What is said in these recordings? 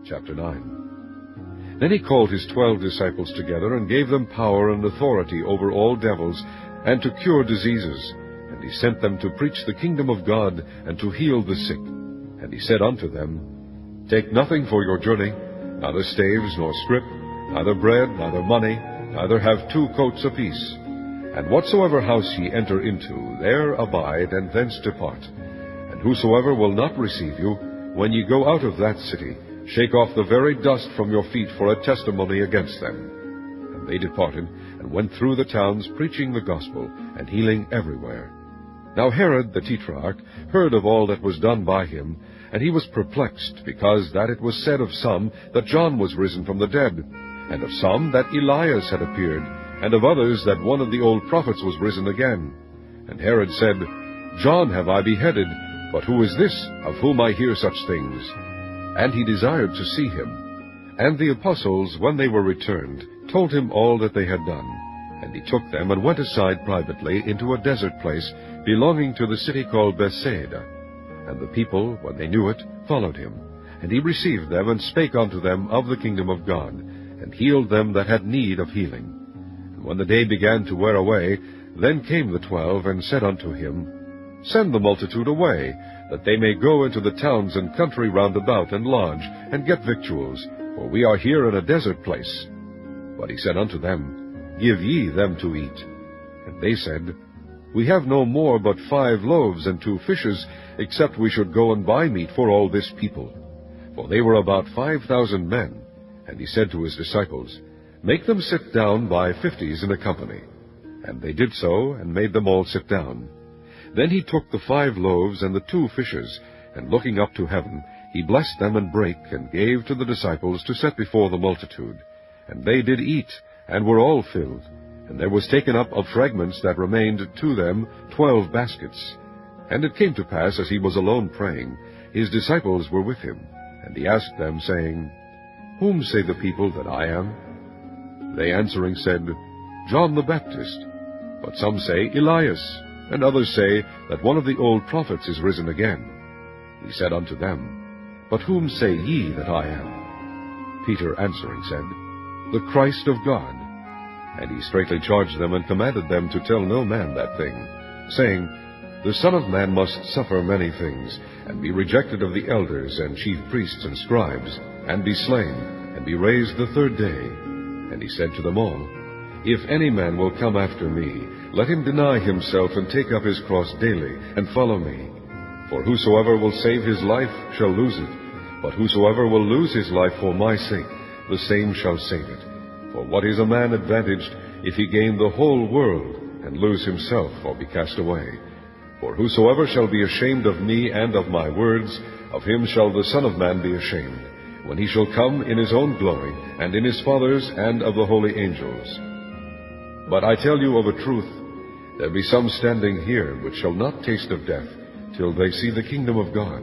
Chapter 9. Then he called his 12 disciples together, and gave them power and authority over all devils, and to cure diseases. And he sent them to preach the kingdom of God, and to heal the sick. And he said unto them, Take nothing for your journey, neither staves, nor scrip, neither bread, neither money, neither have 2 coats apiece. And whatsoever house ye enter into, there abide, and thence depart. And whosoever will not receive you, when ye go out of that city, shake off the very dust from your feet for a testimony against them. And they departed, and went through the towns, preaching the gospel, and healing everywhere. Now Herod the Tetrarch heard of all that was done by him, and he was perplexed, because that it was said of some that John was risen from the dead, and of some that Elias had appeared, and of others that one of the old prophets was risen again. And Herod said, John have I beheaded, but who is this, of whom I hear such things? And he desired to see him. And the apostles, when they were returned, told him all that they had done. And he took them, and went aside privately into a desert place, belonging to the city called Bethsaida. And the people, when they knew it, followed him. And he received them, and spake unto them of the kingdom of God, and healed them that had need of healing. And when the day began to wear away, then came the 12, and said unto him, Send the multitude away, that they may go into the towns and country round about, and lodge, and get victuals, for we are here in a desert place. But he said unto them, Give ye them to eat. And they said, We have no more but 5 loaves and 2 fishes, except we should go and buy meat for all this people. For they were about 5,000 men. And he said to his disciples, Make them sit down by 50s in a company. And they did so, and made them all sit down. Then he took the 5 loaves and the 2 fishes, and looking up to heaven, he blessed them and brake, and gave to the disciples to set before the multitude. And they did eat, and were all filled. And there was taken up of fragments that remained to them 12 baskets. And it came to pass, as he was alone praying, his disciples were with him. And he asked them, saying, Whom say the people that I am? They answering said, John the Baptist. But some say, Elias. And others say that one of the old prophets is risen again. He said unto them, But whom say ye that I am? Peter answering said, The Christ of God. And he straitly charged them, and commanded them to tell no man that thing, saying, The Son of Man must suffer many things, and be rejected of the elders and chief priests and scribes, and be slain, and be raised the 3rd day. And he said to them all, If any man will come after me, let him deny himself, and take up his cross daily, and follow me. For whosoever will save his life shall lose it, but whosoever will lose his life for my sake, the same shall save it. For what is a man advantaged, if he gain the whole world, and lose himself, or be cast away? For whosoever shall be ashamed of me and of my words, of him shall the Son of Man be ashamed, when he shall come in his own glory, and in his Father's, and of the holy angels. But I tell you of a truth, there be some standing here which shall not taste of death, till they see the kingdom of God.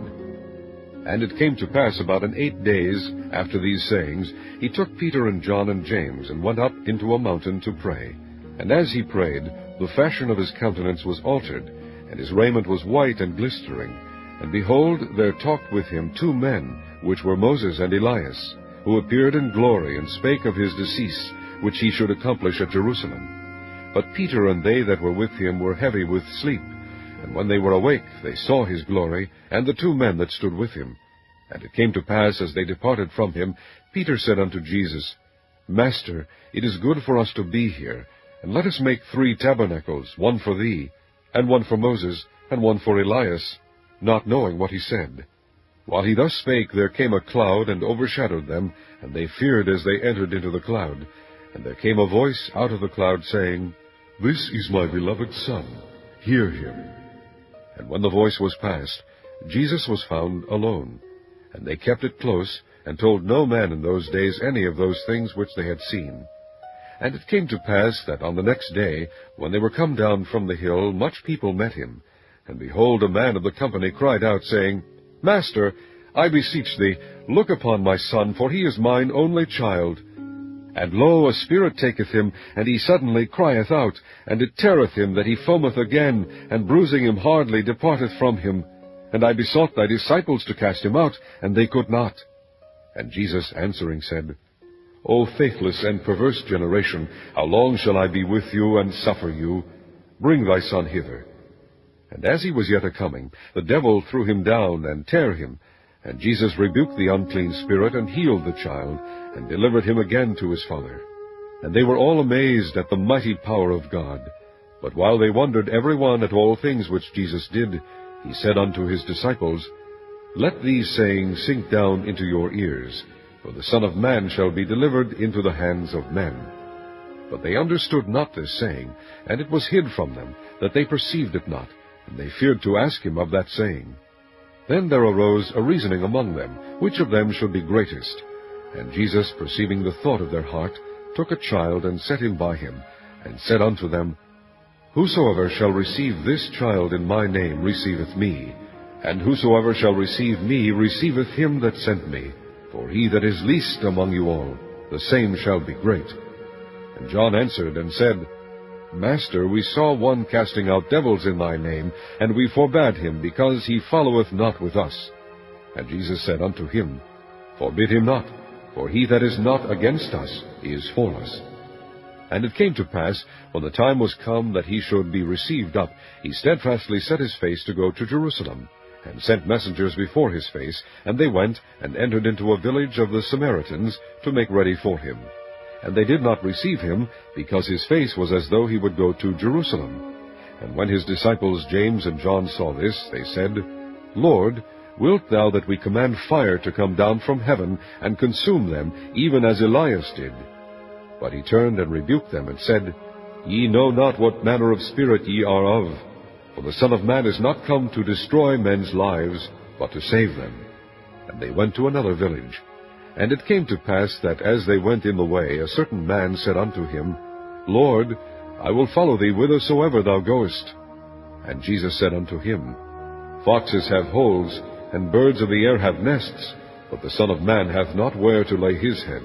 And it came to pass about 8 days after these sayings, he took Peter and John and James, and went up into a mountain to pray. And as he prayed, the fashion of his countenance was altered, and his raiment was white and glistering. And behold, there talked with him 2 men, which were Moses and Elias, who appeared in glory, and spake of his decease, which he should accomplish at Jerusalem. But Peter and they that were with him were heavy with sleep. And when they were awake, they saw his glory, and the 2 men that stood with him. And it came to pass, as they departed from him, Peter said unto Jesus, Master, it is good for us to be here, and let us make 3 tabernacles, one for thee, and one for Moses, and one for Elias, not knowing what he said. While he thus spake, there came a cloud, and overshadowed them, and they feared as they entered into the cloud. And there came a voice out of the cloud, saying, This is my beloved Son, hear him. And when the voice was past, Jesus was found alone. And they kept it close, and told no man in those days any of those things which they had seen. And it came to pass that on the next day, when they were come down from the hill, much people met him. And behold, a man of the company cried out, saying, Master, I beseech thee, look upon my son, for he is mine only child. And lo, a spirit taketh him, and he suddenly crieth out, and it teareth him that he foameth again, and bruising him hardly departeth from him. And I besought thy disciples to cast him out, and they could not. And Jesus answering said, O faithless and perverse generation, how long shall I be with you and suffer you? Bring thy son hither. And as he was yet a-coming, the devil threw him down and tare him. And Jesus rebuked the unclean spirit, and healed the child, and delivered him again to his father. And they were all amazed at the mighty power of God. But while they wondered every one at all things which Jesus did, he said unto his disciples, Let these sayings sink down into your ears, for the Son of Man shall be delivered into the hands of men. But they understood not this saying, and it was hid from them, that they perceived it not, and they feared to ask him of that saying. Then there arose a reasoning among them, which of them should be greatest. And Jesus, perceiving the thought of their heart, took a child, and set him by him, and said unto them, Whosoever shall receive this child in my name receiveth me, and whosoever shall receive me receiveth him that sent me. For he that is least among you all, the same shall be great. And John answered and said, Master, we saw one casting out devils in thy name, and we forbade him, because he followeth not with us. And Jesus said unto him, Forbid him not, for he that is not against us is for us. And it came to pass, when the time was come that he should be received up, he steadfastly set his face to go to Jerusalem, and sent messengers before his face, and they went and entered into a village of the Samaritans to make ready for him. And they did not receive him, because his face was as though he would go to Jerusalem. And when his disciples James and John saw this, they said, Lord, wilt thou that we command fire to come down from heaven, and consume them, even as Elias did? But he turned and rebuked them, and said, Ye know not what manner of spirit ye are of. For the Son of Man is not come to destroy men's lives, but to save them. And they went to another village. And it came to pass that as they went in the way, a certain man said unto him, Lord, I will follow thee whithersoever thou goest. And Jesus said unto him, Foxes have holes, and birds of the air have nests, but the Son of Man hath not where to lay his head.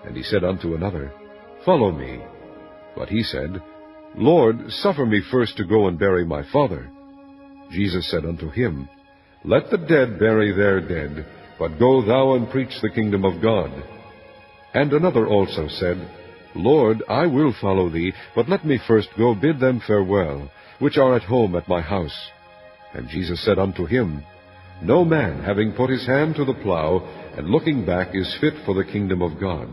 And he said unto another, Follow me. But he said, Lord, suffer me first to go and bury my father. Jesus said unto him, Let the dead bury their dead, but go thou and preach the kingdom of God. And another also said, Lord, I will follow thee, but let me first go bid them farewell, which are at home at my house. And Jesus said unto him, No man, having put his hand to the plough, and looking back, is fit for the kingdom of God.